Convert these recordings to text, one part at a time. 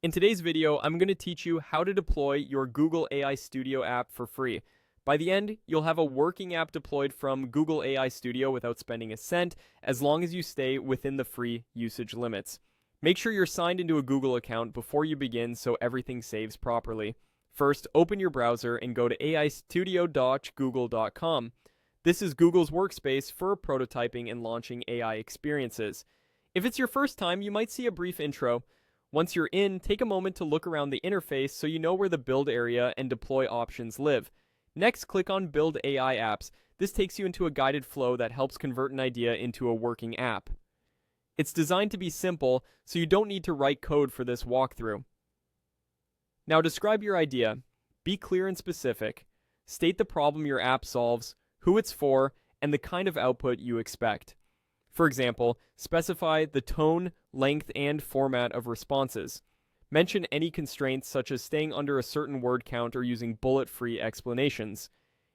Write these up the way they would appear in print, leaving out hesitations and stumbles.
In today's video, I'm going to teach you how to deploy your Google AI Studio app for free. By the end, you'll have a working app deployed from Google AI Studio without spending a cent, as long as you stay within the free usage limits. Make sure you're signed into a Google account before you begin so everything saves properly. First, open your browser and go to aistudio.google.com. This is Google's workspace for prototyping and launching AI experiences. If it's your first time, you might see a brief intro. Once you're in, take a moment to look around the interface so you know where the build area and deploy options live. Next, click on Build AI Apps. This takes you into a guided flow that helps convert an idea into a working app. It's designed to be simple, so you don't need to write code for this walkthrough. Now describe your idea. Be clear and specific. State the problem your app solves, who it's for, and the kind of output you expect. For example, specify the tone, length, and format of responses. Mention any constraints such as staying under a certain word count or using bullet-free explanations.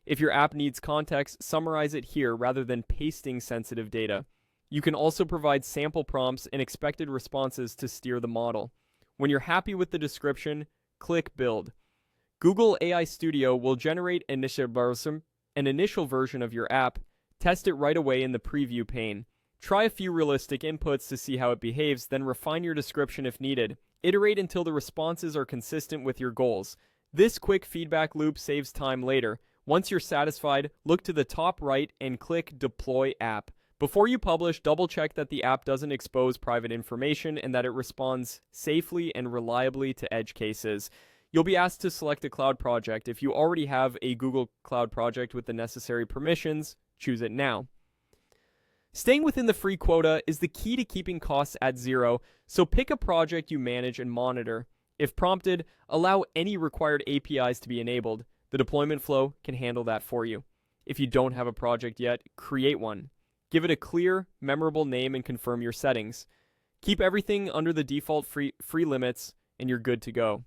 If your app needs context, summarize it here rather than pasting sensitive data. You can also provide sample prompts and expected responses to steer the model. When you're happy with the description, click Build. Google AI Studio will generate an initial version of your app. Test it right away in the preview pane. Try a few realistic inputs to see how it behaves, then refine your description if needed. Iterate until the responses are consistent with your goals. This quick feedback loop saves time later. Once you're satisfied, look to the top right and click Deploy App. Before you publish, double-check that the app doesn't expose private information and that it responds safely and reliably to edge cases. You'll be asked to select a cloud project. If you already have a Google Cloud project with the necessary permissions, choose it now. Staying within the free quota is the key to keeping costs at zero, so pick a project you manage and monitor. If prompted, allow any required APIs to be enabled. The deployment flow can handle that for you. If you don't have a project yet, create one. Give it a clear, memorable name and confirm your settings. Keep everything under the default free limits and you're good to go.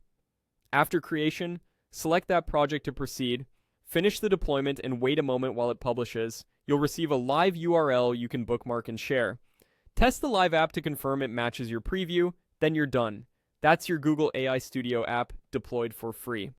After creation, select that project to proceed. Finish the deployment and wait a moment while it publishes. You'll receive a live URL you can bookmark and share. Test the live app to confirm it matches your preview, then you're done. That's your Google AI Studio app deployed for free.